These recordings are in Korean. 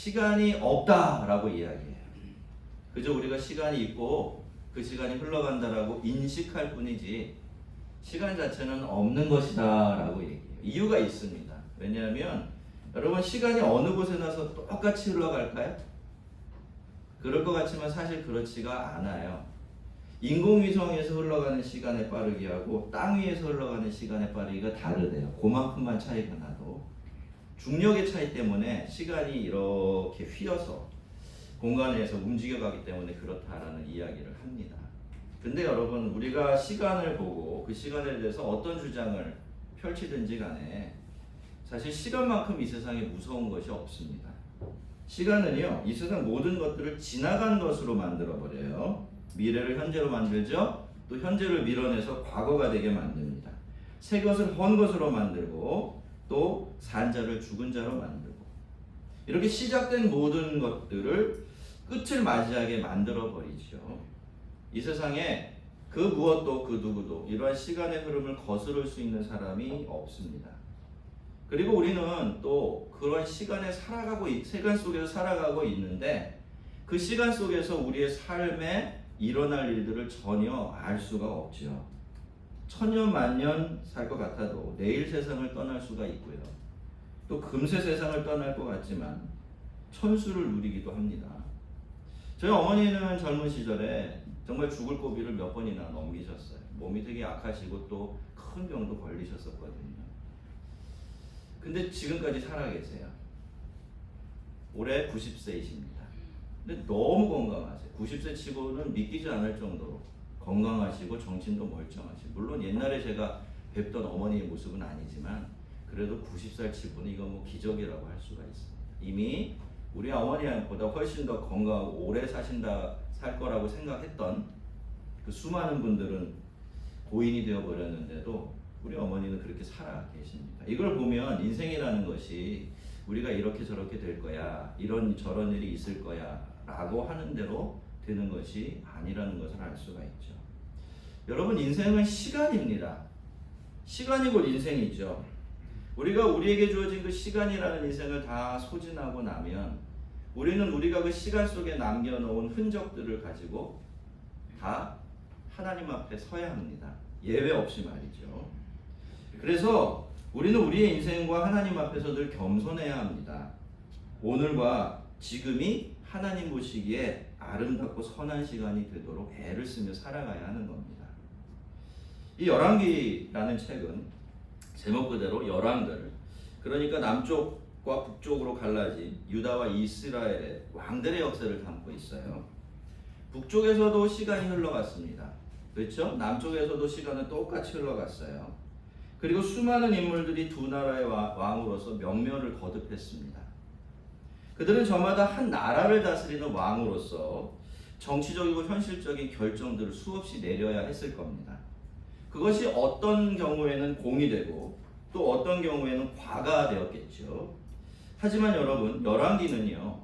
시간이 없다라고 이야기해요. 그저 우리가 시간이 있고 그 시간이 흘러간다라고 인식할 뿐이지 시간 자체는 없는 것이다라고 얘기해요. 이유가 있습니다. 왜냐하면 여러분 시간이 어느 곳에 나서 똑같이 흘러갈까요? 그럴 것 같지만 사실 그렇지가 않아요. 인공위성에서 흘러가는 시간의 빠르기하고 땅 위에서 흘러가는 시간의 빠르기가 다르대요. 그만큼만 차이가 나도 중력의 차이 때문에 시간이 이렇게 휘어서 공간에서 움직여가기 때문에 그렇다라는 이야기를 합니다. 근데 여러분 우리가 시간을 보고 그 시간에 대해서 어떤 주장을 펼치든지 간에 사실 시간만큼 이 세상에 무서운 것이 없습니다. 시간은요 이 세상 모든 것들을 지나간 것으로 만들어버려요. 미래를 현재로 만들죠. 또 현재를 밀어내서 과거가 되게 만듭니다. 새 것을 헌 것으로 만들고 또 산 자를 죽은 자로 만들고 이렇게 시작된 모든 것들을 끝을 맞이하게 만들어버리죠. 이 세상에 그 무엇도 그 누구도 이러한 시간의 흐름을 거스를 수 있는 사람이 없습니다. 그리고 우리는 또 그런 시간에 시간 속에서 살아가고 있는데 그 시간 속에서 우리의 삶에 일어날 일들을 전혀 알 수가 없죠. 천년 만년 살 것 같아도 내일 세상을 떠날 수가 있고요. 또 금세 세상을 떠날 것 같지만 천수를 누리기도 합니다. 저희 어머니는 젊은 시절에 정말 죽을 고비를 몇 번이나 넘기셨어요. 몸이 되게 약하시고 또 큰 병도 걸리셨었거든요. 근데 지금까지 살아계세요. 올해 90세이십니다. 근데 너무 건강하세요. 90세 치고는 믿기지 않을 정도로 건강하시고 정신도 멀쩡하시고 물론 옛날에 제가 뵙던 어머니의 모습은 아니지만 그래도 90살 치고는 이거 뭐 기적이라고 할 수가 있습니다. 이미 우리 어머니보다 훨씬 더 건강하고 오래 살 거라고 생각했던 그 수많은 분들은 고인이 되어 버렸는데도 우리 어머니는 그렇게 살아 계십니다. 이걸 보면 인생이라는 것이 우리가 이렇게 저렇게 될 거야, 이런 저런 일이 있을 거야 라고 하는 대로 되는 것이 아니라는 것을 알 수가 있죠. 여러분 인생은 시간입니다. 시간이 곧 인생이죠. 우리가 우리에게 주어진 그 시간이라는 인생을 다 소진하고 나면 우리는 우리가 그 시간 속에 남겨놓은 흔적들을 가지고 다 하나님 앞에 서야 합니다. 예외 없이 말이죠. 그래서 우리는 우리의 인생과 하나님 앞에서 늘 겸손해야 합니다. 오늘과 지금이 하나님 보시기에 아름답고 선한 시간이 되도록 애를 쓰며 살아가야 하는 겁니다. 이 열왕기라는 책은 제목 그대로 열왕들, 그러니까 남쪽과 북쪽으로 갈라진 유다와 이스라엘의 왕들의 역사를 담고 있어요. 북쪽에서도 시간이 흘러갔습니다. 그렇죠? 남쪽에서도 시간은 똑같이 흘러갔어요. 그리고 수많은 인물들이 두 나라의 왕으로서 명멸을 거듭했습니다. 그들은 저마다 한 나라를 다스리는 왕으로서 정치적이고 현실적인 결정들을 수없이 내려야 했을 겁니다. 그것이 어떤 경우에는 공이 되고 또 어떤 경우에는 과가 되었겠죠. 하지만 여러분, 열왕기는요,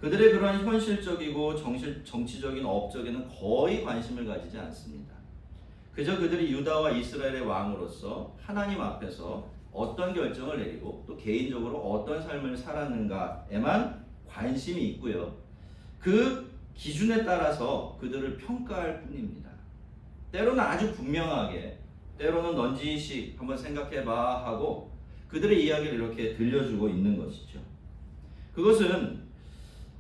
그들의 그러한 현실적이고 정치적인 업적에는 거의 관심을 가지지 않습니다. 그저 그들이 유다와 이스라엘의 왕으로서 하나님 앞에서 어떤 결정을 내리고 또 개인적으로 어떤 삶을 살았는가에만 관심이 있고요. 그 기준에 따라서 그들을 평가할 뿐입니다. 때로는 아주 분명하게, 때로는 넌지시 한번 생각해봐 하고 그들의 이야기를 이렇게 들려주고 있는 것이죠.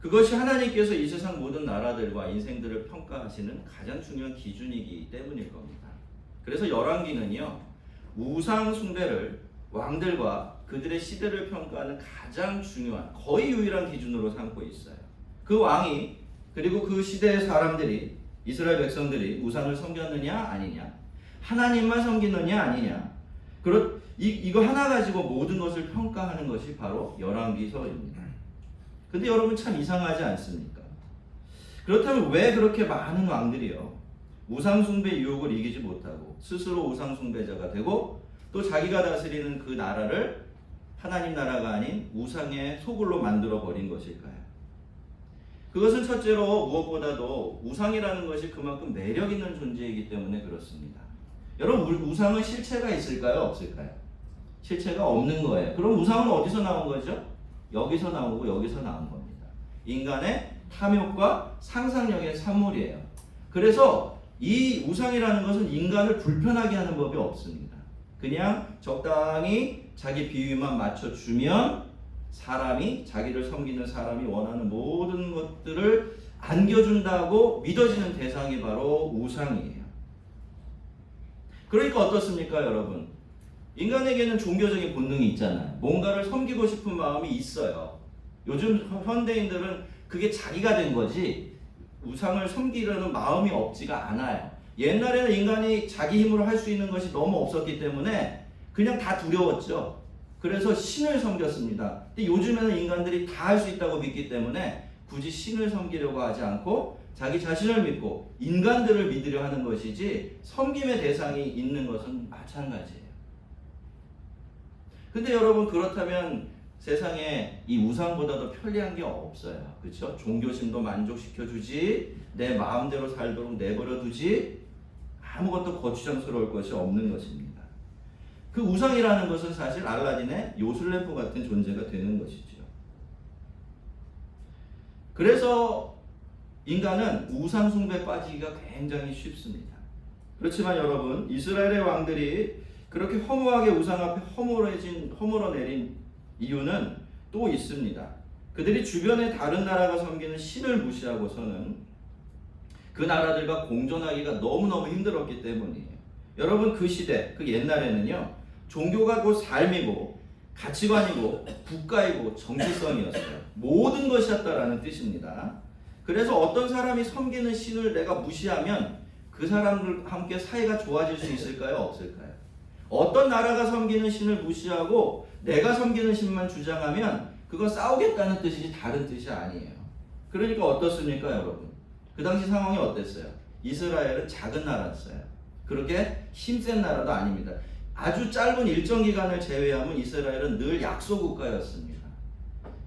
그것이 하나님께서 이 세상 모든 나라들과 인생들을 평가하시는 가장 중요한 기준이기 때문일 겁니다. 그래서 열왕기는요, 우상 숭배를 왕들과 그들의 시대를 평가하는 가장 중요한, 거의 유일한 기준으로 삼고 있어요. 그 왕이 그리고 그 시대의 사람들이, 이스라엘 백성들이 우상을 섬겼느냐 아니냐, 하나님만 섬기느냐 아니냐, 이거 하나 가지고 모든 것을 평가하는 것이 바로 열왕기서입니다. 근데 여러분 참 이상하지 않습니까? 그렇다면 왜 그렇게 많은 왕들이요, 우상숭배 유혹을 이기지 못하고 스스로 우상숭배자가 되고 또 자기가 다스리는 그 나라를 하나님 나라가 아닌 우상의 소굴로 만들어 버린 것일까요? 그것은 첫째로 무엇보다도 우상이라는 것이 그만큼 매력 있는 존재이기 때문에 그렇습니다. 여러분, 우상은 실체가 있을까요? 없을까요? 실체가 없는 거예요. 그럼 우상은 어디서 나온 거죠? 여기서 나오고 여기서 나온 겁니다. 인간의 탐욕과 상상력의 산물이에요. 그래서 이 우상이라는 것은 인간을 불편하게 하는 법이 없습니다. 그냥 적당히 자기 비위만 맞춰주면 사람이, 자기를 섬기는 사람이 원하는 모든 것들을 안겨준다고 믿어지는 대상이 바로 우상이에요. 그러니까 어떻습니까, 여러분? 인간에게는 종교적인 본능이 있잖아요. 뭔가를 섬기고 싶은 마음이 있어요. 요즘 현대인들은 그게 자기가 된 거지 우상을 섬기려는 마음이 없지가 않아요. 옛날에는 인간이 자기 힘으로 할 수 있는 것이 너무 없었기 때문에 그냥 다 두려웠죠. 그래서 신을 섬겼습니다. 근데 요즘에는 인간들이 다 할 수 있다고 믿기 때문에 굳이 신을 섬기려고 하지 않고 자기 자신을 믿고 인간들을 믿으려 하는 것이지 섬김의 대상이 있는 것은 마찬가지예요. 근데 여러분, 그렇다면 세상에 이 우상보다도 편리한 게 없어요. 그렇죠? 종교심도 만족시켜주지, 내 마음대로 살도록 내버려두지, 아무것도 거추장스러울 것이 없는 것입니다. 그 우상이라는 것은 사실 알라딘의 요술램프 같은 존재가 되는 것이죠. 그래서 인간은 우상 숭배에 빠지기가 굉장히 쉽습니다. 그렇지만 여러분, 이스라엘의 왕들이 그렇게 허무하게 우상 앞에 허물어내린 이유는 또 있습니다. 그들이 주변의 다른 나라가 섬기는 신을 무시하고서는 그 나라들과 공존하기가 너무너무 힘들었기 때문이에요. 여러분, 그 시대, 그 옛날에는요, 종교가 곧 삶이고 가치관이고 국가이고 정체성이었어요. 모든 것이었다라는 뜻입니다. 그래서 어떤 사람이 섬기는 신을 내가 무시하면 그 사람들과 함께 사이가 좋아질 수 있을까요? 없을까요? 어떤 나라가 섬기는 신을 무시하고 내가 섬기는 신만 주장하면 그건 싸우겠다는 뜻이지 다른 뜻이 아니에요. 그러니까 어떻습니까, 여러분? 그 당시 상황이 어땠어요? 이스라엘은 작은 나라였어요. 그렇게 힘센 나라도 아닙니다. 아주 짧은 일정 기간을 제외하면 이스라엘은 늘 약소 국가였습니다.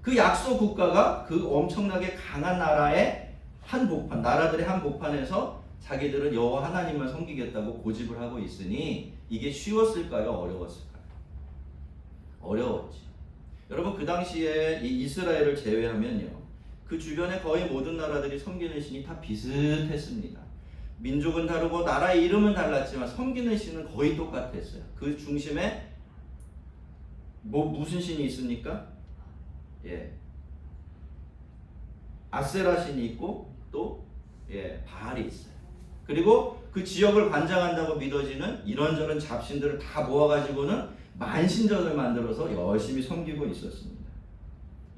그 약소 국가가 그 엄청나게 강한 나라의 한복판, 나라들의 한복판에서 자기들은 여호와 하나님만 섬기겠다고 고집을 하고 있으니 이게 쉬웠을까요? 어려웠을까요? 어려웠죠. 여러분, 그 당시에 이 이스라엘을 제외하면요, 그 주변의 거의 모든 나라들이 섬기는 신이 다 비슷했습니다. 민족은 다르고 나라의 이름은 달랐지만 섬기는 신은 거의 똑같았어요. 그 중심에 무슨 신이 있습니까? 아세라 신이 있고 또 바알이 있어요. 그리고 그 지역을 관장한다고 믿어지는 이런저런 잡신들을 다 모아가지고는 만신전을 만들어서 열심히 섬기고 있었습니다.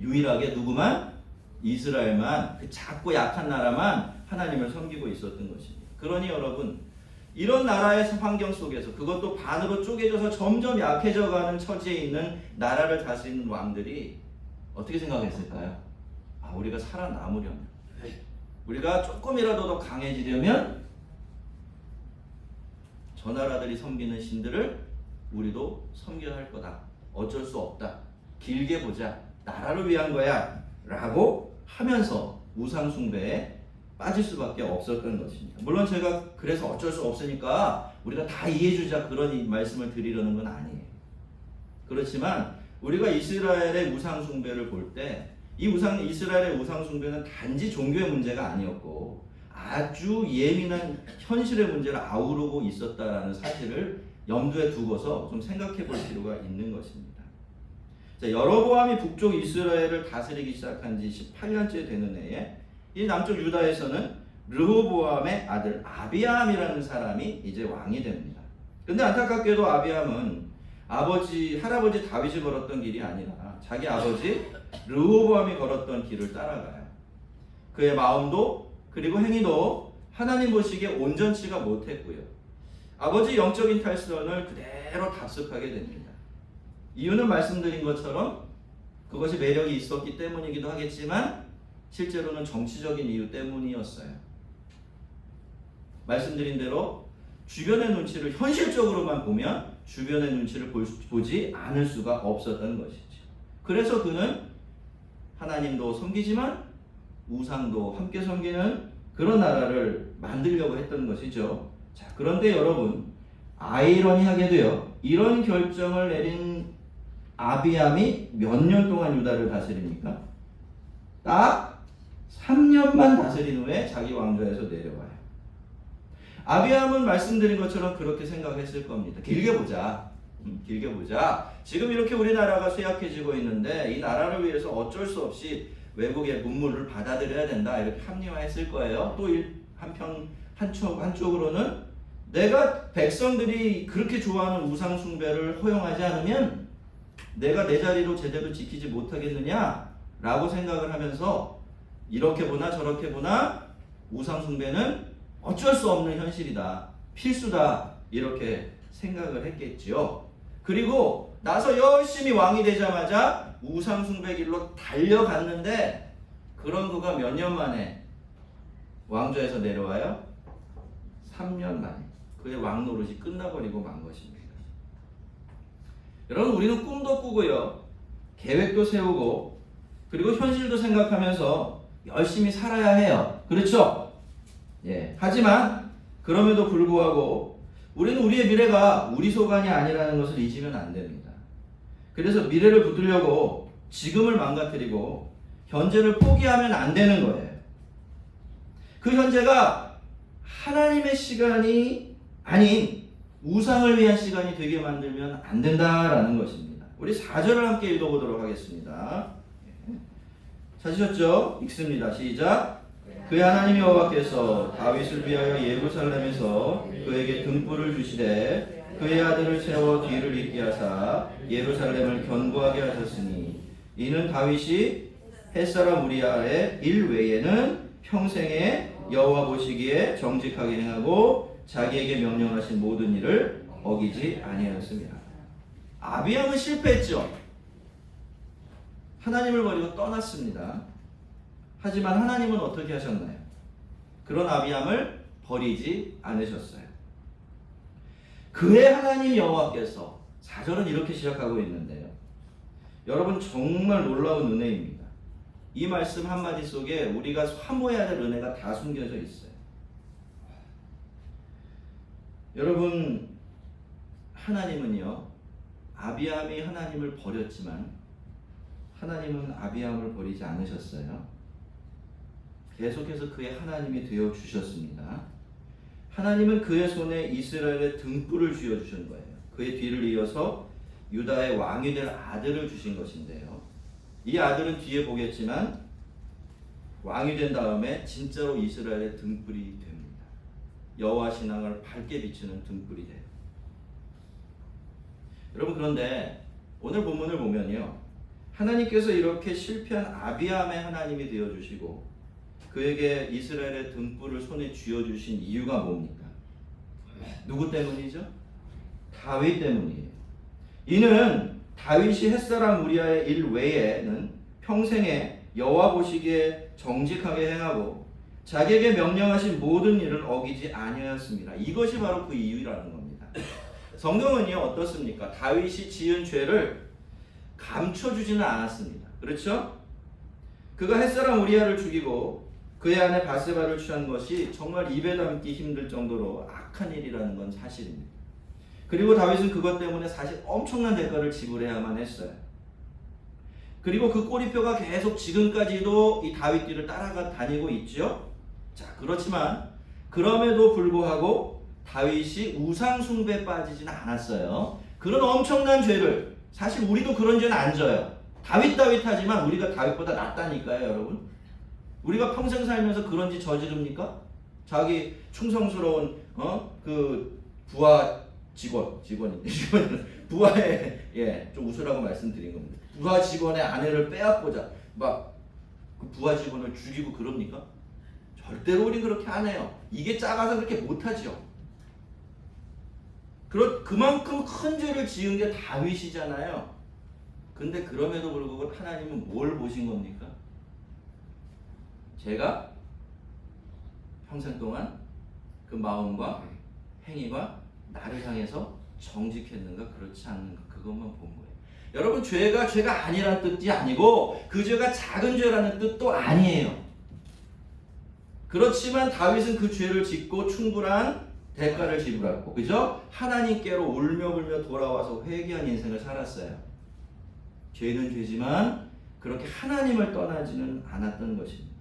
유일하게 누구만? 이스라엘만, 그 작고 약한 나라만 하나님을 섬기고 있었던 것입니다. 그러니 여러분, 이런 나라의 환경 속에서, 그것도 반으로 쪼개져서 점점 약해져가는 처지에 있는 나라를 다스리는 왕들이 어떻게 생각했을까요? 우리가 살아남으려면, 우리가 조금이라도 더 강해지려면 저 나라들이 섬기는 신들을 우리도 섬겨야 할 거다. 어쩔 수 없다. 길게 보자. 나라를 위한 거야. 라고 하면서 우상 숭배에 빠질 수밖에 없었던 것입니다. 물론 제가 그래서 어쩔 수 없으니까 우리가 다 이해해주자 그런 말씀을 드리려는 건 아니에요. 그렇지만 우리가 이스라엘의 우상 숭배를 볼 때 이 이스라엘의 우상 숭배는 단지 종교의 문제가 아니었고 아주 예민한 현실의 문제를 아우르고 있었다라는 사실을 염두에 두고서 좀 생각해 볼 필요가 있는 것입니다. 자, 여로보암이 북쪽 이스라엘을 다스리기 시작한 지 18년째 되는 해에 이 남쪽 유다에서는 르호보암의 아들 아비암이라는 사람이 이제 왕이 됩니다. 근데 안타깝게도 아비암은 할아버지 다윗이 걸었던 길이 아니라 자기 아버지 르호보암이 걸었던 길을 따라가요. 그의 마음도 그리고 행위도 하나님 보시기에 온전치가 못했고요. 아버지 영적인 탈선을 그대로 답습하게 됩니다. 이유는 말씀드린 것처럼 그것이 매력이 있었기 때문이기도 하겠지만 실제로는 정치적인 이유 때문이었어요. 말씀드린 대로 주변의 눈치를 현실적으로만 보면 주변의 눈치를 보지 않을 수가 없었던 것이죠. 그래서 그는 하나님도 섬기지만 우상도 함께 섬기는 그런 나라를 만들려고 했던 것이죠. 자, 그런데 여러분, 아이러니하게도요, 이런 결정을 내린 아비암이 몇 년 동안 유다를 다스립니까? 딱 3년만 다스린 후에 자기 왕좌에서 내려와요. 아비암은 말씀드린 것처럼 그렇게 생각했을 겁니다. 길게 보자. 길게 보자. 지금 이렇게 우리나라가 쇠약해지고 있는데 이 나라를 위해서 어쩔 수 없이 외국의 문물을 받아들여야 된다. 이렇게 합리화했을 거예요. 또 한쪽으로는 내가 백성들이 그렇게 좋아하는 우상 숭배를 허용하지 않으면 내가 내 자리로 제대로 지키지 못하겠느냐라고 생각을 하면서 이렇게 보나 저렇게 보나 우상 숭배는 어쩔 수 없는 현실이다. 필수다. 이렇게 생각을 했겠지요. 그리고 나서 열심히 왕이 되자마자 우상 숭배 길로 달려갔는데 그런 그가 몇 년 만에 왕좌에서 내려와요? 3년 만에. 그의 왕 노릇이 끝나버리고 만 것입니다. 여러분, 우리는 꿈도 꾸고요. 계획도 세우고 그리고 현실도 생각하면서 열심히 살아야 해요. 그렇죠? 예. 하지만 그럼에도 불구하고 우리는 우리의 미래가 우리 소관이 아니라는 것을 잊으면 안 됩니다. 그래서 미래를 붙들려고 지금을 망가뜨리고 현재를 포기하면 안 되는 거예요. 그 현재가 하나님의 시간이 아닌 우상을 위한 시간이 되게 만들면 안 된다라는 것입니다. 우리 4절을 함께 읽어보도록 하겠습니다. 찾으셨죠? 읽습니다. 시작. 그의 하나님 여호와께서 다윗을 위하여 예루살렘에서 그에게 등불을 주시되 그의 아들을 세워 뒤를 잇게 하사 예루살렘을 견고하게 하셨으니 이는 다윗이 햇사람 우리아의 일 외에는 평생에 여호와 보시기에 정직하게 행하고 자기에게 명령하신 모든 일을 어기지 아니하였습니다. 아비암은 실패했죠. 하나님을 버리고 떠났습니다. 하지만 하나님은 어떻게 하셨나요? 그런 아비암을 버리지 않으셨어요. 그의 하나님 여호와께서 4절은 이렇게 시작하고 있는데요. 여러분, 정말 놀라운 은혜입니다. 이 말씀 한마디 속에 우리가 사모해야 될 은혜가 다 숨겨져 있어요. 여러분, 하나님은요, 아비암이 하나님을 버렸지만 하나님은 아비암을 버리지 않으셨어요. 계속해서 그의 하나님이 되어 주셨습니다. 하나님은 그의 손에 이스라엘의 등불을 쥐어 주신 거예요. 그의 뒤를 이어서 유다의 왕이 될 아들을 주신 것인데요. 이 아들은 뒤에 보겠지만 왕이 된 다음에 진짜로 이스라엘의 등불이 됩니다. 여호와 신앙을 밝게 비추는 등불이 돼요. 여러분, 그런데 오늘 본문을 보면요, 하나님께서 이렇게 실패한 아비암의 하나님이 되어주시고 그에게 이스라엘의 등불을 손에 쥐어주신 이유가 뭡니까? 누구 때문이죠? 다윗 때문이에요. 이는 다윗이 햇사람 우리아의 일 외에는 평생에 여호와 보시기에 정직하게 행하고 자기에게 명령하신 모든 일을 어기지 아니하였습니다. 이것이 바로 그 이유라는 겁니다. 성경은요, 어떻습니까? 다윗이 지은 죄를 감춰주지는 않았습니다. 그렇죠? 그가 햇사람 우리아를 죽이고 그의 아내 바세바를 취한 것이 정말 입에 담기 힘들 정도로 악한 일이라는 건 사실입니다. 그리고 다윗은 그것 때문에 사실 엄청난 대가를 지불해야만 했어요. 그리고 그 꼬리표가 계속 지금까지도 이 다윗 뒤를 따라가 다니고 있죠. 자, 그렇지만 그럼에도 불구하고 다윗이 우상 숭배에 빠지지는 않았어요. 그런 엄청난 죄를, 사실 우리도 그런 죄는 안 져요. 다윗 하지만 우리가 다윗보다 낫다니까요, 여러분. 우리가 평생 살면서 그런 짓 저지릅니까? 자기 충성스러운 그 부하 직원인데 부하의 좀 웃으라고 말씀드린 겁니다. 부하 직원의 아내를 빼앗고자 막 그 부하 직원을 죽이고 그럽니까? 절대로 우린 그렇게 안 해요. 이게 작아서 그렇게 못하죠. 그만큼 큰 죄를 지은 게 다윗이잖아요. 근데 그럼에도 불구하고 하나님은 뭘 보신 겁니까? 제가 평생 동안 그 마음과 행위가 나를 향해서 정직했는가 그렇지 않는가, 그것만 본 거예요. 여러분, 죄가 아니라는 뜻이 아니고 그 죄가 작은 죄라는 뜻도 아니에요. 그렇지만 다윗은 그 죄를 짓고 충분한 대가를 지불하고, 그죠? 하나님께로 울며불며 돌아와서 회개한 인생을 살았어요. 죄는 죄지만 그렇게 하나님을 떠나지는 않았던 것입니다.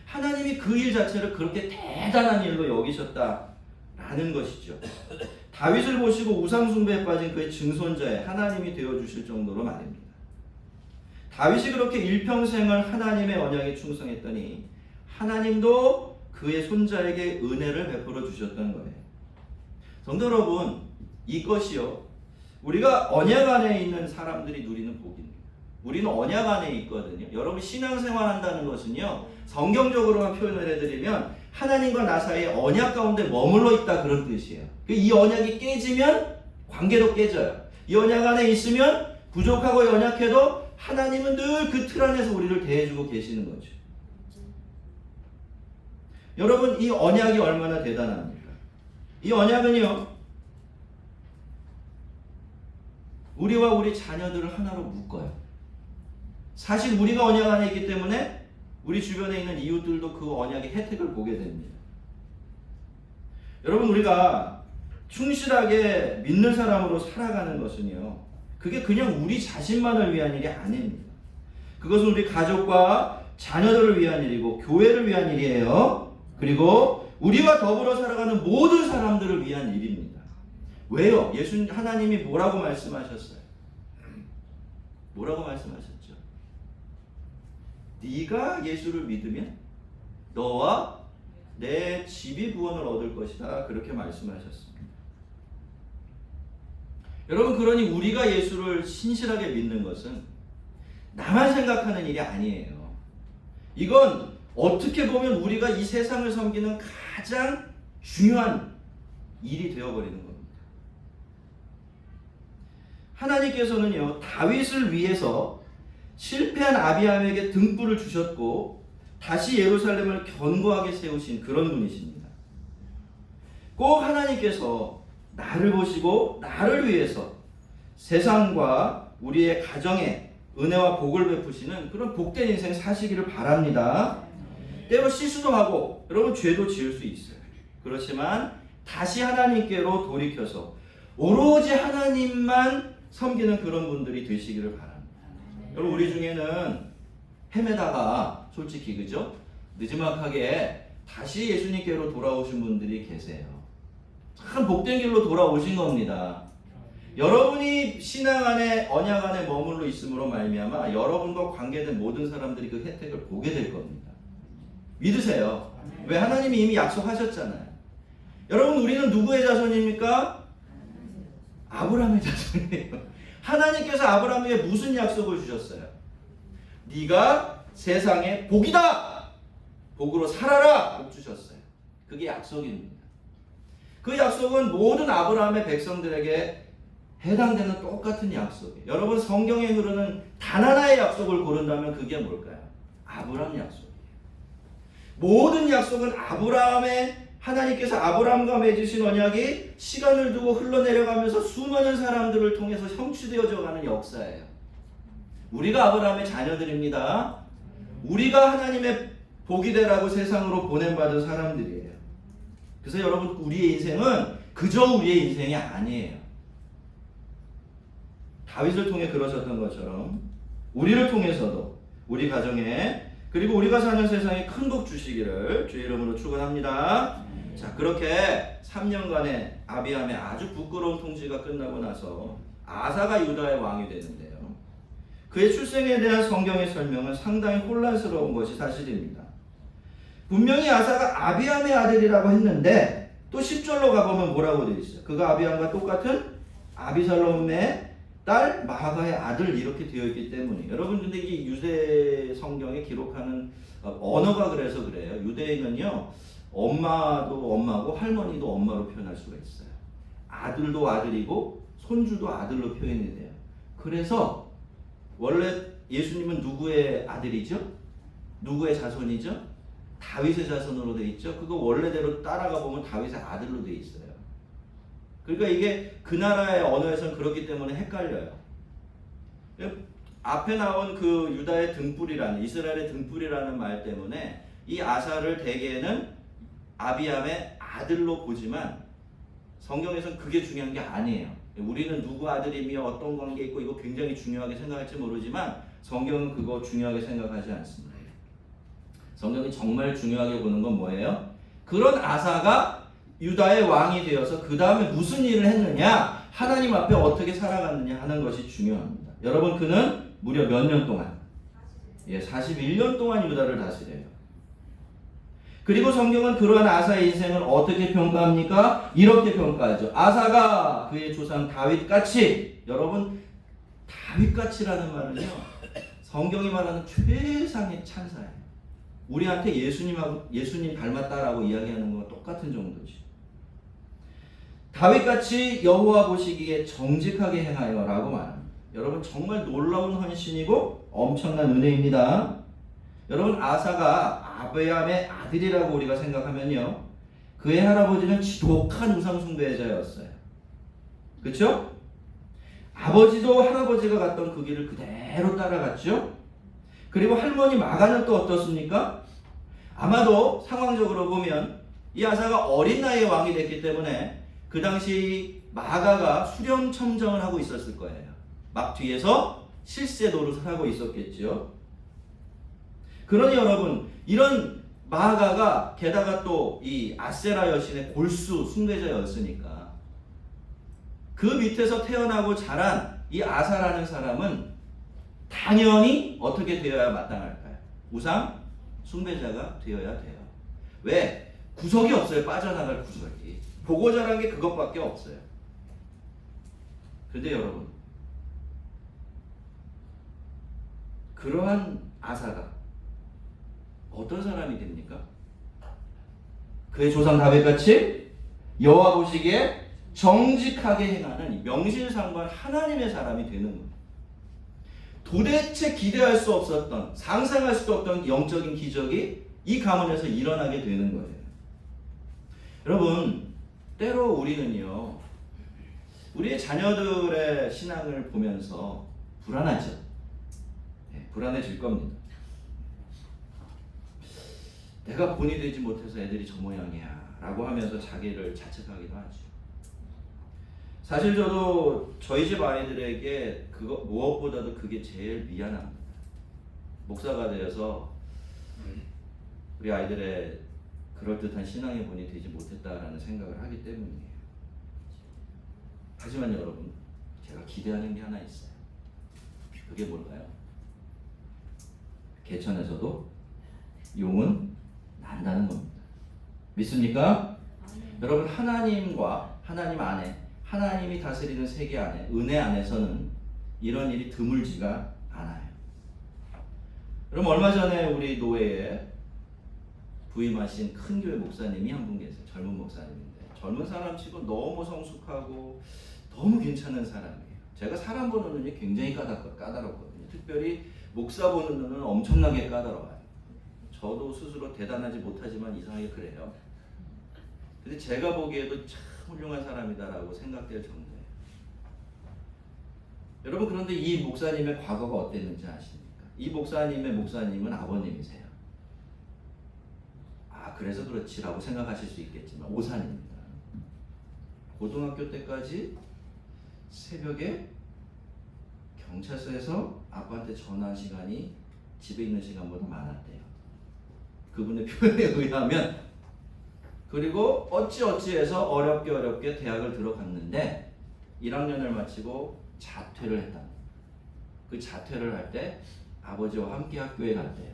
하나님이 그 일 자체를 그렇게 대단한 일로 여기셨다라는 것이죠. 다윗을 보시고 우상숭배에 빠진 그의 증손자에 하나님이 되어주실 정도로 말입니다. 다윗이 그렇게 일평생을 하나님의 언약에 충성했더니 하나님도 그의 손자에게 은혜를 베풀어 주셨던 거예요. 성도 여러분, 이것이요, 우리가 언약 안에 있는 사람들이 누리는 복입니다. 우리는 언약 안에 있거든요. 여러분, 신앙생활 한다는 것은요, 성경적으로만 표현을 해드리면 하나님과 나 사이에 언약 가운데 머물러 있다, 그런 뜻이에요. 이 언약이 깨지면 관계도 깨져요. 이 언약 안에 있으면 부족하고 연약해도 하나님은 늘 그 틀 안에서 우리를 대해주고 계시는 거죠. 여러분, 이 언약이 얼마나 대단합니까? 이 언약은요, 우리와 우리 자녀들을 하나로 묶어요. 사실 우리가 언약 안에 있기 때문에 우리 주변에 있는 이웃들도 그 언약의 혜택을 보게 됩니다. 여러분, 우리가 충실하게 믿는 사람으로 살아가는 것은요, 그게 그냥 우리 자신만을 위한 일이 아닙니다. 그것은 우리 가족과 자녀들을 위한 일이고 교회를 위한 일이에요. 그리고 우리와 더불어 살아가는 모든 사람들을 위한 일입니다. 왜요? 하나님이 뭐라고 말씀하셨어요? 뭐라고 말씀하셨죠? 네가 예수를 믿으면 너와 내 집이 구원을 얻을 것이다, 그렇게 말씀하셨습니다. 여러분, 그러니 우리가 예수를 신실하게 믿는 것은 나만 생각하는 일이 아니에요. 이건 어떻게 보면 우리가 이 세상을 섬기는 가장 중요한 일이 되어버리는 겁니다. 하나님께서는요, 다윗을 위해서 실패한 아비암에게 등불을 주셨고 다시 예루살렘을 견고하게 세우신 그런 분이십니다. 꼭 하나님께서 나를 보시고 나를 위해서 세상과 우리의 가정에 은혜와 복을 베푸시는 그런 복된 인생 사시기를 바랍니다. 때로 실수도 하고 여러분, 죄도 지을 수 있어요. 그렇지만 다시 하나님께로 돌이켜서 오로지 하나님만 섬기는 그런 분들이 되시기를 바랍니다. 여러분, 우리 중에는 헤매다가 솔직히, 그죠? 늦지막하게 다시 예수님께로 돌아오신 분들이 계세요. 참 복된 길로 돌아오신 겁니다. 여러분이 신앙 안에, 언약 안에 머물러 있음으로 말미암아 여러분과 관계된 모든 사람들이 그 혜택을 보게 될 겁니다. 믿으세요. 왜? 하나님이 이미 약속하셨잖아요. 여러분, 우리는 누구의 자손입니까? 아브라함의 자손이에요. 하나님께서 아브라함에게 무슨 약속을 주셨어요? 네가 세상의 복이다! 복으로 살아라! 복 주셨어요. 그게 약속입니다. 그 약속은 모든 아브라함의 백성들에게 해당되는 똑같은 약속이에요. 여러분, 성경에 흐르는 단 하나의 약속을 고른다면 그게 뭘까요? 아브라함 약속이에요. 모든 약속은 하나님께서 아브라함과 맺으신 언약이 시간을 두고 흘러내려가면서 수많은 사람들을 통해서 성취되어져 가는 역사예요. 우리가 아브라함의 자녀들입니다. 우리가 하나님의 복이 되라고 세상으로 보냄받은 사람들이에요. 그래서 여러분, 우리의 인생은 그저 우리의 인생이 아니에요. 다윗을 통해 그러셨던 것처럼 우리를 통해서도 우리 가정에, 그리고 우리가 사는 세상에 큰 복 주시기를 주의 이름으로 축원합니다. 자, 그렇게 3년간의 아비암의 아주 부끄러운 통치가 끝나고 나서 아사가 유다의 왕이 되는데요, 그의 출생에 대한 성경의 설명은 상당히 혼란스러운 것이 사실입니다. 분명히 아사가 아비암의 아들이라고 했는데 또 10절로 가보면 뭐라고 되어 있어요? 그가 아비암과 똑같은 아비살롬의 딸 마아가의 아들, 이렇게 되어 있기 때문에. 여러분, 근데 이게 유대 성경에 기록하는 언어가 그래서 그래요. 유대인은요, 엄마도 엄마고 할머니도 엄마로 표현할 수가 있어요. 아들도 아들이고 손주도 아들로 표현이 돼요. 그래서 원래 예수님은 누구의 아들이죠? 누구의 자손이죠? 다윗의 자손으로 되어 있죠. 그거 원래대로 따라가 보면 다윗의 아들로 되어 있어요. 그러니까 이게 그 나라의 언어에서는 그렇기 때문에 헷갈려요. 앞에 나온 그 유다의 등불이라는, 이스라엘의 등불이라는 말 때문에 이 아사를 대개는 아비암의 아들로 보지만 성경에서는 그게 중요한 게 아니에요. 우리는 누구 아들이며 어떤 관계 있고 이거 굉장히 중요하게 생각할지 모르지만 성경은 그거 중요하게 생각하지 않습니다. 성경이 정말 중요하게 보는 건 뭐예요? 그런 아사가 유다의 왕이 되어서 그 다음에 무슨 일을 했느냐, 하나님 앞에 어떻게 살아갔느냐 하는 것이 중요합니다. 여러분, 그는 무려 몇 년 동안? 41년 동안 유다를 다스려요. 그리고 성경은 그러한 아사의 인생을 어떻게 평가합니까? 이렇게 평가하죠. 아사가 그의 조상 다윗같이, 여러분, 다윗같이라는 말은요, 성경이 말하는 최상의 찬사예요. 우리한테 예수님 닮았다라고 이야기하는 거와 똑같은 정도죠. 다윗같이 여호와 보시기에 정직하게 행하여 라고 말합니다. 여러분, 정말 놀라운 헌신이고 엄청난 은혜입니다. 여러분, 아사가 아브야함의 아들이라고 우리가 생각하면요, 그의 할아버지는 지독한 우상숭배자였어요. 그렇죠? 아버지도 할아버지가 갔던 그 길을 그대로 따라갔죠. 그리고 할머니 마가는 또 어떻습니까? 아마도 상황적으로 보면 이 아사가 어린 나이에 왕이 됐기 때문에 그 당시 마가가 수렴청정을 하고 있었을 거예요. 막 뒤에서 실세 노릇을 하고 있었겠죠. 그러니 여러분, 이런 마가가 게다가 또 이 아세라 여신의 골수 숭배자였으니까 그 밑에서 태어나고 자란 이 아사라는 사람은 당연히 어떻게 되어야 마땅할까요? 우상 숭배자가 되어야 돼요. 왜? 구석이 없어요. 빠져나갈 구석이. 보고 자란 게 그것밖에 없어요. 그런데 여러분, 그러한 아사가 어떤 사람이 됩니까? 그의 조상 다윗같이 여호와 보시기에 정직하게 행하는 명실상부한 하나님의 사람이 되는 겁니다. 도대체 기대할 수 없었던, 상상할 수도 없던 영적인 기적이 이 가문에서 일어나게 되는 거예요. 여러분, 때로 우리는요, 우리의 자녀들의 신앙을 보면서 불안하죠. 불안해질 겁니다. 내가 본이 되지 못해서 애들이 저 모양이야 라고 하면서 자기를 자책하기도 하죠. 사실 저도 저희 집 아이들에게 그거 무엇보다도 그게 제일 미안합니다. 목사가 되어서 우리 아이들의 그럴듯한 신앙의 본이 되지 못했다라는 생각을 하기 때문이에요. 하지만 여러분, 제가 기대하는 게 하나 있어요. 그게 뭘까요? 개천에서도 용은 난다는 겁니다. 믿습니까? 여러분, 하나님과 하나님 안에, 하나님이 다스리는 세계 안에, 은혜 안에서는 이런 일이 드물지가 않아요. 여러분, 얼마 전에 우리 노회에 부임하신 큰 교회 목사님이 한 분 계세요. 젊은 목사님인데 젊은 사람치고 너무 성숙하고 너무 괜찮은 사람이에요. 제가 사람 보는 눈이 굉장히 까다롭거든요. 특별히 목사 보는 눈은 엄청나게 까다로워요. 저도 스스로 대단하지 못하지만 이상하게 그래요. 근데 제가 보기에도 참 훌륭한 사람이다라고 생각될 정도예요. 여러분, 그런데 이 목사님의 과거가 어땠는지 아십니까? 이 목사님은 아버님이세요. 아, 그래서 그렇지라고 생각하실 수 있겠지만 오산입니다. 고등학교 때까지 새벽에 경찰서에서 아빠한테 전화한 시간이 집에 있는 시간보다 많았대요. 그분의 표현에 의하면. 그리고 어찌해서 어렵게 대학을 들어갔는데 1학년을 마치고 자퇴를 했답니다. 그 자퇴를 할 때 아버지와 함께 학교에 갔대요.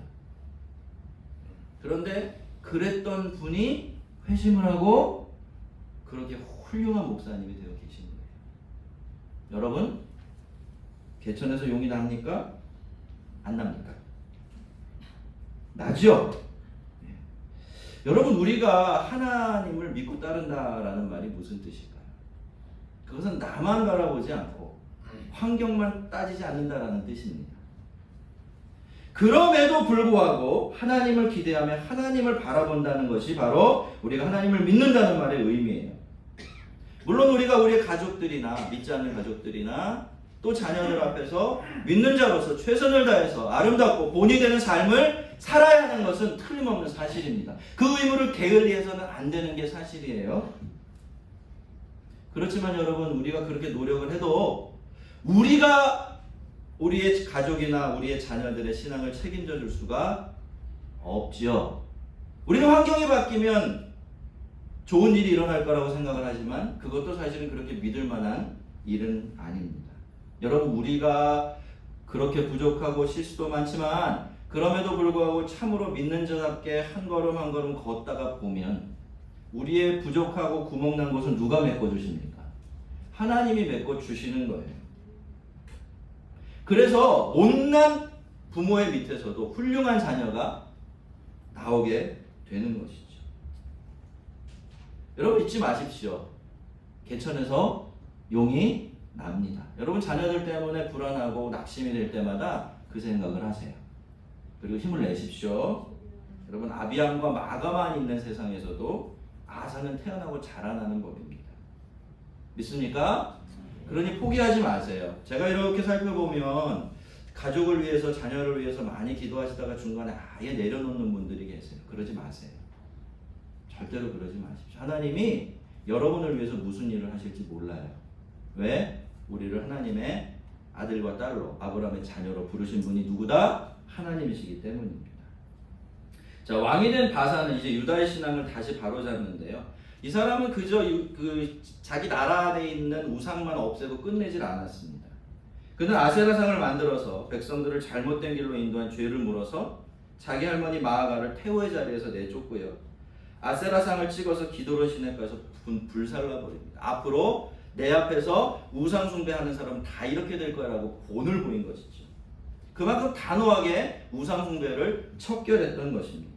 그런데 그랬던 분이 회심을 하고 그렇게 훌륭한 목사님이 되어 계신 거예요. 여러분, 개천에서 용이 납니까? 안 납니까? 나죠? 네. 여러분, 우리가 하나님을 믿고 따른다라는 말이 무슨 뜻일까요? 그것은 나만 바라보지 않고 환경만 따지지 않는다라는 뜻입니다. 그럼에도 불구하고 하나님을 기대하며 하나님을 바라본다는 것이 바로 우리가 하나님을 믿는다는 말의 의미예요. 물론 우리가 우리의 가족들이나 믿지 않는 가족들이나 또 자녀들 앞에서 믿는 자로서 최선을 다해서 아름답고 본이 되는 삶을 살아야 하는 것은 틀림없는 사실입니다. 그 의무를 게을리해서는 안 되는 게 사실이에요. 그렇지만 여러분, 우리가 그렇게 노력을 해도 우리가 우리의 가족이나 우리의 자녀들의 신앙을 책임져 줄 수가 없지요. 우리는 환경이 바뀌면 좋은 일이 일어날 거라고 생각을 하지만 그것도 사실은 그렇게 믿을 만한 일은 아닙니다. 여러분, 우리가 그렇게 부족하고 실수도 많지만 그럼에도 불구하고 참으로 믿는 자답게 한 걸음 한 걸음 걷다가 보면 우리의 부족하고 구멍난 곳은 누가 메꿔주십니까? 하나님이 메꿔주시는 거예요. 그래서 못난 부모의 밑에서도 훌륭한 자녀가 나오게 되는 것이죠. 여러분, 잊지 마십시오. 개천에서 용이 납니다. 여러분, 자녀들 때문에 불안하고 낙심이 될 때마다 그 생각을 하세요. 그리고 힘을 내십시오. 여러분, 아비암과 마가만 있는 세상에서도 아사는 태어나고 자라나는 법입니다. 믿습니까? 그러니 포기하지 마세요. 제가 이렇게 살펴보면 가족을 위해서, 자녀를 위해서 많이 기도하시다가 중간에 아예 내려놓는 분들이 계세요. 그러지 마세요. 절대로 그러지 마십시오. 하나님이 여러분을 위해서 무슨 일을 하실지 몰라요. 왜? 우리를 하나님의 아들과 딸로, 아브라함의 자녀로 부르신 분이 누구다? 하나님이시기 때문입니다. 자, 왕이 된 바사는 이제 유다의 신앙을 다시 바로잡는데요. 이 사람은 그저 자기 나라 안에 있는 우상만 없애고 끝내질 않았습니다. 그는 아세라상을 만들어서 백성들을 잘못된 길로 인도한 죄를 물어서 자기 할머니 마아가를 태호의 자리에서 내쫓고요. 아세라상을 찍어서 기도로 시내가서 불살라버립니다. 앞으로 내 앞에서 우상 숭배하는 사람은 다 이렇게 될 거라고 본을 보인 것이죠. 그만큼 단호하게 우상 숭배를 척결했던 것입니다.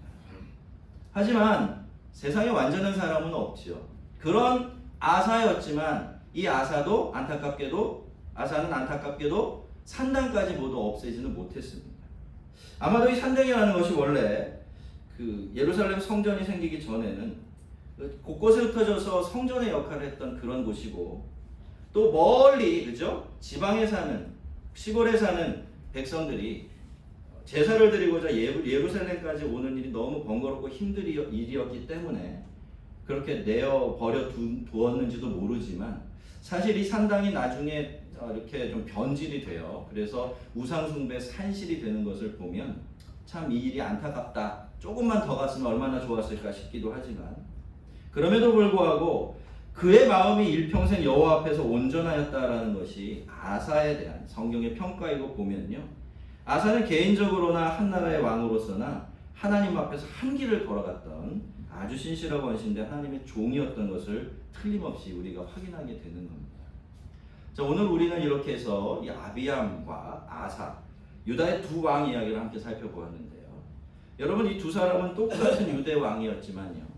하지만 세상에 완전한 사람은 없지요. 그런 아사였지만 이 아사는 안타깝게도 산당까지 모두 없애지는 못했습니다. 아마도 이 산당이라는 것이 원래 그 예루살렘 성전이 생기기 전에는 곳곳에 흩어져서 성전의 역할을 했던 그런 곳이고, 또 멀리, 그죠? 지방에 사는, 시골에 사는 백성들이 제사를 드리고자 예루살렘까지 오는 일이 너무 번거롭고 힘든 일이었기 때문에 그렇게 내어버려 두었는지도 모르지만, 사실 이 산당이 나중에 이렇게 좀 변질이 돼요. 그래서 우상숭배 산실이 되는 것을 보면 참 이 일이 안타깝다, 조금만 더 갔으면 얼마나 좋았을까 싶기도 하지만, 그럼에도 불구하고 그의 마음이 일평생 여호와 앞에서 온전하였다라는 것이 아사에 대한 성경의 평가이고 보면요, 아사는 개인적으로나 한 나라의 왕으로서나 하나님 앞에서 한 길을 걸어갔던 아주 신실하고 헌신된 하나님의 종이었던 것을 틀림없이 우리가 확인하게 되는 겁니다. 자, 오늘 우리는 이렇게 해서 이 아비암과 아사, 유다의 두 왕 이야기를 함께 살펴보았는데요. 여러분, 이 두 사람은 똑같은 유대 왕이었지만요,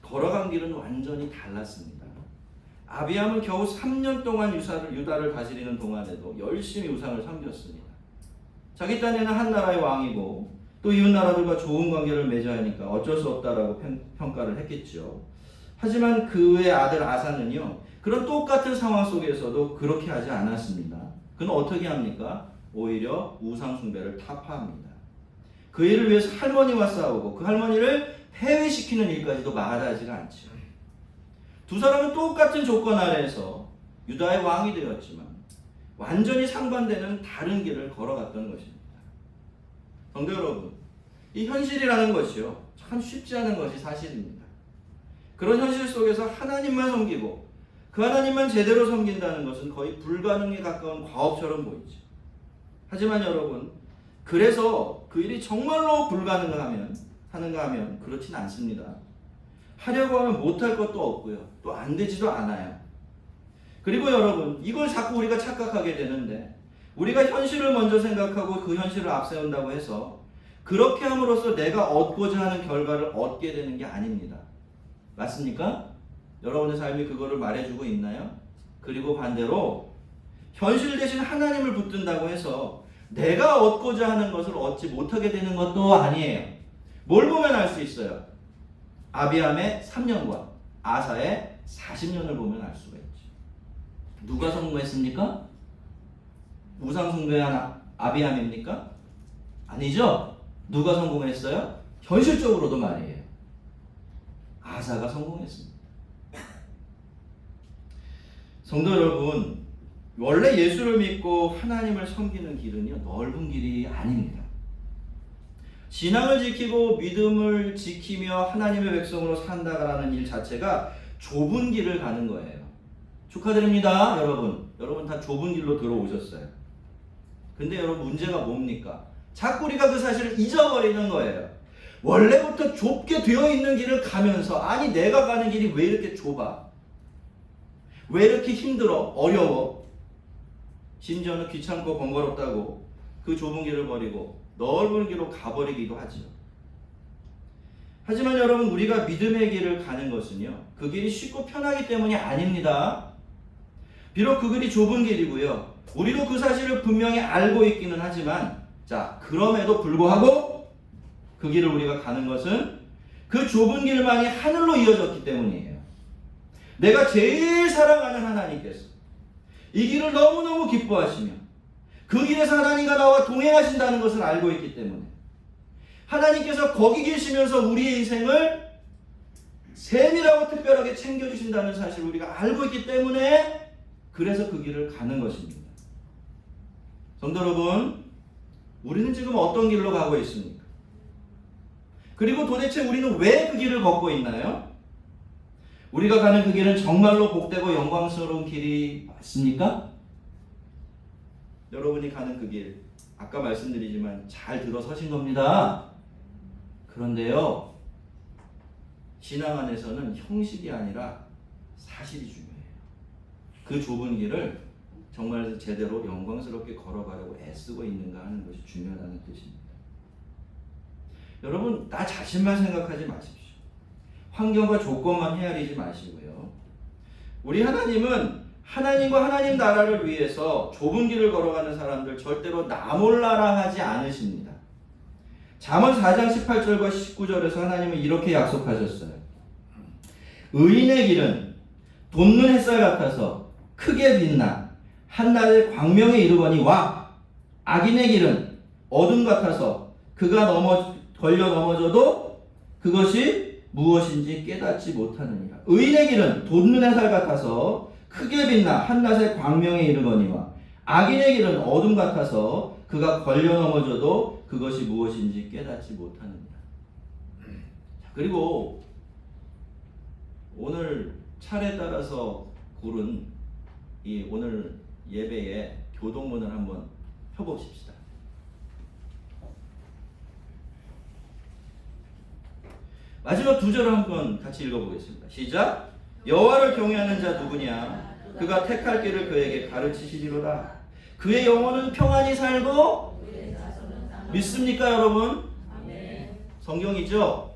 걸어간 길은 완전히 달랐습니다. 아비암은 겨우 3년 동안 유다를 다스리는 동안에도 열심히 우상을 섬겼습니다. 자기 딴에는 한 나라의 왕이고 또 이웃 나라들과 좋은 관계를 맺어야 하니까 어쩔 수 없다라고 평가를 했겠죠. 하지만 그의 아들 아사는요, 그런 똑같은 상황 속에서도 그렇게 하지 않았습니다. 그는 어떻게 합니까? 오히려 우상 숭배를 타파합니다. 그 일을 위해서 할머니와 싸우고 그 할머니를 폐위시키는 일까지도 마다하지가 않죠. 두 사람은 똑같은 조건 아래에서 유다의 왕이 되었지만 완전히 상반되는 다른 길을 걸어갔던 것입니다. 성도 여러분, 이 현실이라는 것이요, 참 쉽지 않은 것이 사실입니다. 그런 현실 속에서 하나님만 섬기고 그 하나님만 제대로 섬긴다는 것은 거의 불가능에 가까운 과업처럼 보이죠. 하지만 여러분, 그래서 그 일이 정말로 불가능한가 하면 그렇진 않습니다. 하려고 하면 못할 것도 없고요, 또 안 되지도 않아요. 그리고 여러분, 이걸 자꾸 우리가 착각하게 되는데, 우리가 현실을 먼저 생각하고 그 현실을 앞세운다고 해서 그렇게 함으로써 내가 얻고자 하는 결과를 얻게 되는 게 아닙니다. 맞습니까? 여러분의 삶이 그거를 말해주고 있나요? 그리고 반대로 현실 대신 하나님을 붙든다고 해서 내가 얻고자 하는 것을 얻지 못하게 되는 것도 아니에요. 뭘 보면 알 수 있어요? 아비암의 3년과 아사의 40년을 보면 알 수가 있죠. 누가 성공했습니까? 우상 숭배한 아비암입니까? 아니죠. 누가 성공했어요? 현실적으로도 말이에요. 아사가 성공했습니다. 성도 여러분, 원래 예수를 믿고 하나님을 섬기는 길은요, 넓은 길이 아닙니다. 신앙을 지키고 믿음을 지키며 하나님의 백성으로 산다라는 일 자체가 좁은 길을 가는 거예요. 축하드립니다, 여러분. 여러분 다 좁은 길로 들어오셨어요. 근데 여러분 문제가 뭡니까? 자꾸 우리가 그 사실을 잊어버리는 거예요. 원래부터 좁게 되어 있는 길을 가면서 아니 내가 가는 길이 왜 이렇게 좁아? 왜 이렇게 힘들어? 어려워? 심지어는 귀찮고 번거롭다고 그 좁은 길을 버리고 넓은 길로 가버리기도 하죠. 하지만 여러분 우리가 믿음의 길을 가는 것은요, 그 길이 쉽고 편하기 때문이 아닙니다. 비록 그 길이 좁은 길이고요, 우리도 그 사실을 분명히 알고 있기는 하지만 자 그럼에도 불구하고 그 길을 우리가 가는 것은 그 좁은 길만이 하늘로 이어졌기 때문이에요. 내가 제일 사랑하는 하나님께서 이 길을 너무너무 기뻐하시며 그 길에서 하나님과 나와 동행하신다는 것을 알고 있기 때문에 하나님께서 거기 계시면서 우리의 인생을 세밀하고 특별하게 챙겨주신다는 사실을 우리가 알고 있기 때문에 그래서 그 길을 가는 것입니다. 성도 여러분, 우리는 지금 어떤 길로 가고 있습니까? 그리고 도대체 우리는 왜 그 길을 걷고 있나요? 우리가 가는 그 길은 정말로 복되고 영광스러운 길이 맞습니까? 여러분이 가는 그 길, 아까 말씀드리지만 잘 들어서신 겁니다. 그런데요, 신앙 안에서는 형식이 아니라 사실이 중요해요. 그 좁은 길을 정말 제대로 영광스럽게 걸어가려고 애쓰고 있는가 하는 것이 중요하다는 뜻입니다. 여러분, 나 자신만 생각하지 마십시오. 환경과 조건만 헤아리지 마시고요. 우리 하나님은 하나님과 하나님 나라를 위해서 좁은 길을 걸어가는 사람들 절대로 나 몰라라 하지 않으십니다. 잠언 4장 18절과 19절에서 하나님은 이렇게 약속하셨어요. 의인의 길은 돋는 햇살 같아서 크게 빛나 한낮의 광명에 이르거니와 악인의 길은 어둠 같아서 그가 걸려 넘어져도 그것이 무엇인지 깨닫지 못하느니라. 의인의 길은 돋는 햇살 같아서 크게 빛나 한낮의 광명에 이르거니와 악인의 길은 어둠 같아서 그가 걸려 넘어져도 그것이 무엇인지 깨닫지 못하느니라. 그리고 오늘 차례에 따라서 고른 이 오늘 예배의 교동문을 한번 펴봅시다. 마지막 두 절을 한번 같이 읽어보겠습니다. 시작. 여호와를 경외하는 자 누구냐? 그가 택할 길을 그에게 가르치시리로다. 그의 영혼은 평안히 살고 믿습니까 여러분? 성경이죠?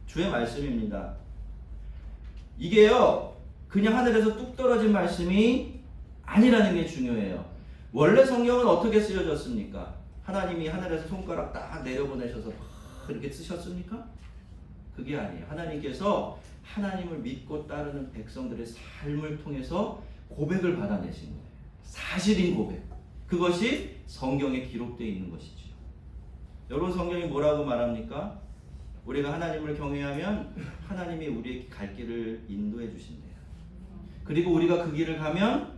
주의 말씀입니다. 이게요 그냥 하늘에서 뚝 떨어진 말씀이 아니라는 게 중요해요. 원래 성경은 어떻게 쓰여졌습니까? 하나님이 하늘에서 손가락 딱 내려보내셔서 이렇게 쓰셨습니까? 그게 아니에요. 하나님께서 하나님을 믿고 따르는 백성들의 삶을 통해서 고백을 받아내신 거예요. 사실인 고백. 그것이 성경에 기록되어 있는 것이죠. 여러분 성경이 뭐라고 말합니까? 우리가 하나님을 경외하면 하나님이 우리의 갈 길을 인도해 주신대요. 그리고 우리가 그 길을 가면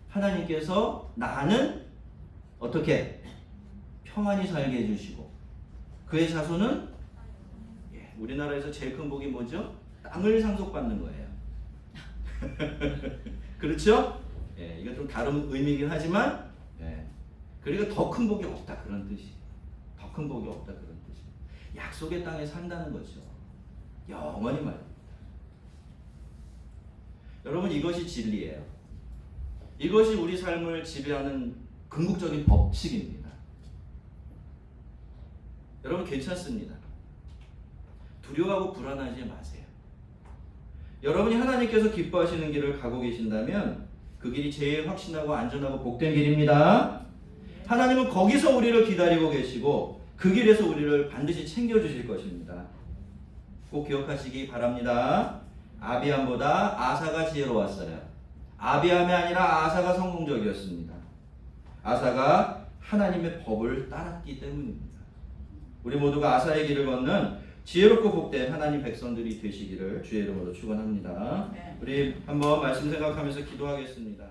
하나님께서 나는 어떻게 평안히 살게 해주시고 그의 자손은 우리나라에서 제일 큰 복이 뭐죠? 땅을 상속받는 거예요. 그렇죠? 예, 이거 좀 다른 의미이긴 하지만 그러니까 더 큰 복이 없다 그런 뜻이. 더 큰 복이 없다 그런 뜻이. 약속의 땅에 산다는 거죠. 영원히 말입니다. 여러분 이것이 진리예요. 이것이 우리 삶을 지배하는 궁극적인 법칙입니다. 여러분 괜찮습니다. 두려워하고 불안하지 마세요. 여러분이 하나님께서 기뻐하시는 길을 가고 계신다면 그 길이 제일 확신하고 안전하고 복된 길입니다. 하나님은 거기서 우리를 기다리고 계시고 그 길에서 우리를 반드시 챙겨주실 것입니다. 꼭 기억하시기 바랍니다. 아비암보다 아사가 지혜로웠어요. 아비암이 아니라 아사가 성공적이었습니다. 아사가 하나님의 법을 따랐기 때문입니다. 우리 모두가 아사의 길을 걷는 지혜롭고 복된 하나님 백성들이 되시기를 주의 이름으로 축원합니다. 우리 한번 말씀 생각하면서 기도하겠습니다.